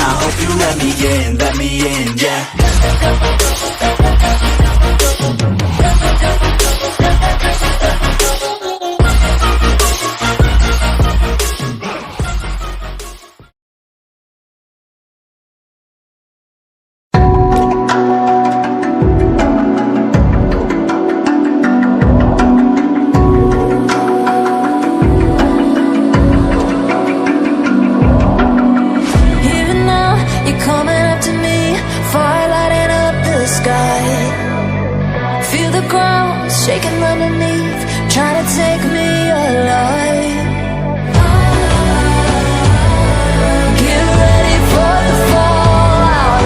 I hope you let me in, yeah. Shaking underneath, trying to take me alive. Get ready for the fallout.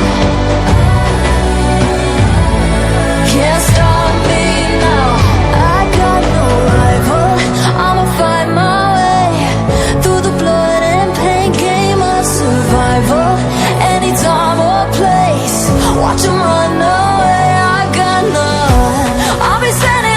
Can't stop me now. I got no rival. I'ma fight my way through the blood and pain, game of survival. Anytime or place, watch 'em run away. I got none. I'll be standing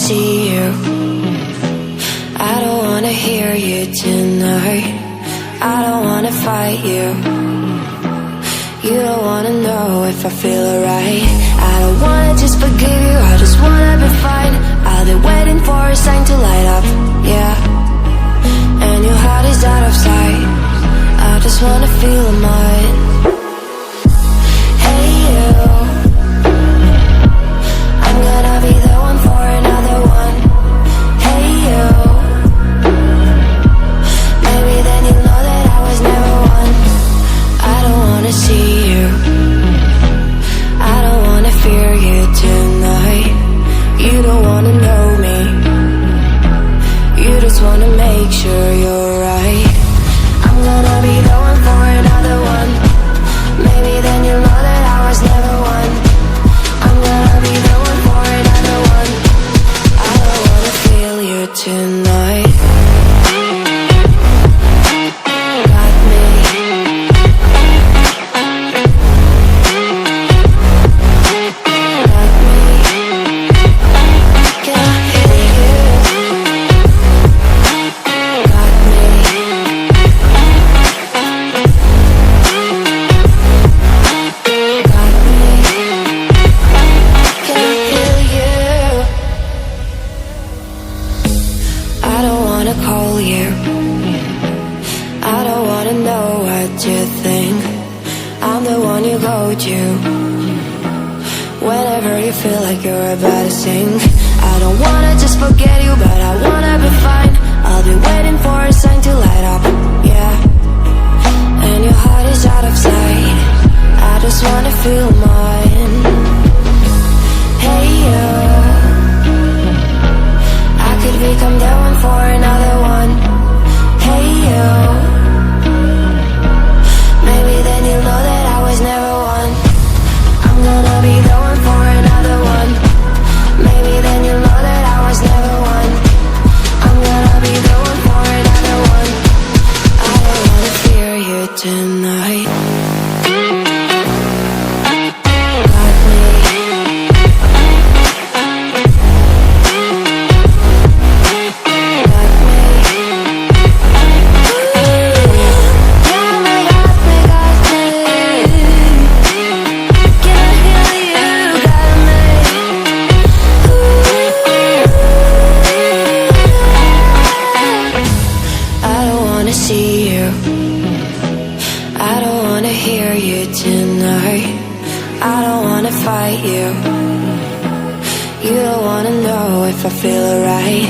see you. I don't wanna hear you tonight. I don't wanna fight you. You don't wanna know if I feel alright. I don't wanna just forgive you, I just wanna be fine. I've been waiting for a sign to light up, yeah. And your heart is out of sight. I just wanna feel mine. Hey you, I'm gonna be the one for another one. Hey you, maybe then you'll know that I was never one. I don't wanna see you, I don't wanna fear you tonight. You don't wanna know me, you just wanna make sure you're right. I'm gonna be the one for another one. Maybe then you'll know that I was never one. I'm gonna be the one for another one. I don't wanna feel you tonight. Got me. Got me. Can't hear you. Got me. wanna call you. I don't wanna know what you think. I'm the one you go to whenever you feel like you're about to sink. I don't wanna just forget you, but I wanna be fine. I'll be waiting for a sign to light up, yeah. And your heart is out of sight. I just wanna feel mine. Hey you, I could become the one for another one. Hey you, maybe then you'll know that I was never one. I'm gonna be the one for another one. Maybe then you'll know that I was never one. I'm gonna be the one for another one. I don't wanna fear you tonight. If I feel alright.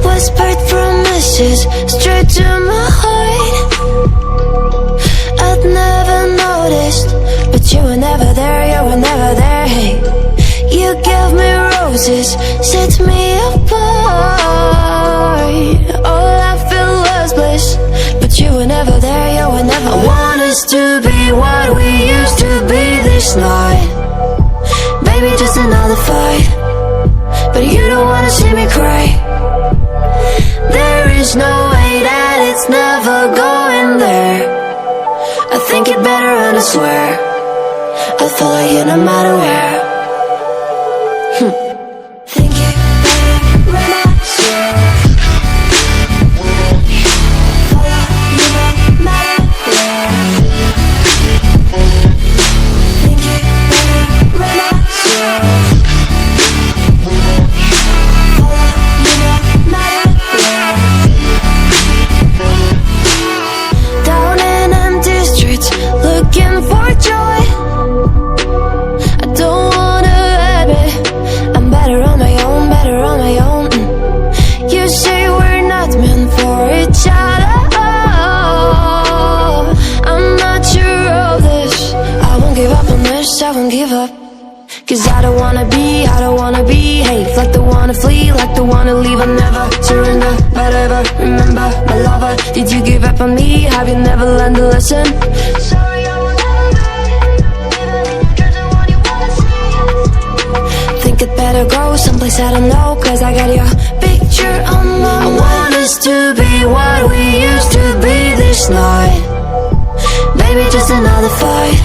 Whispered promises straight to my heart. I'd never noticed, but you were never there, you were never there. Hey, you gave me roses, set me apart. All I feel was bliss, but you were never there, you were never. I want us to be what we used to be this night. Baby, just another fight, but you don't wanna see me cry. There is no way that it's never going there. I think it better and I swear I'll follow you no matter where. Think it better and I swear follow you no matter where. Think it better and I swear follow you no matter where. Down in empty streets, looking for joy. I don't wanna admit I'm better on my own, better on my own. You say we're not meant for each other. I'm not sure of this. I won't give up on this, I won't give up. Cause I don't wanna be hate. Like the wanna flee, like the wanna leave. I never surrender, but ever remember my lover. Did you give up on me? Have you never learned a lesson? Sorry, I will never be, even if you're the one you wanna see. Think it better go someplace I don't know, cause I got your picture on my mind. I want us to be what we used to be this night. Baby, just another fight,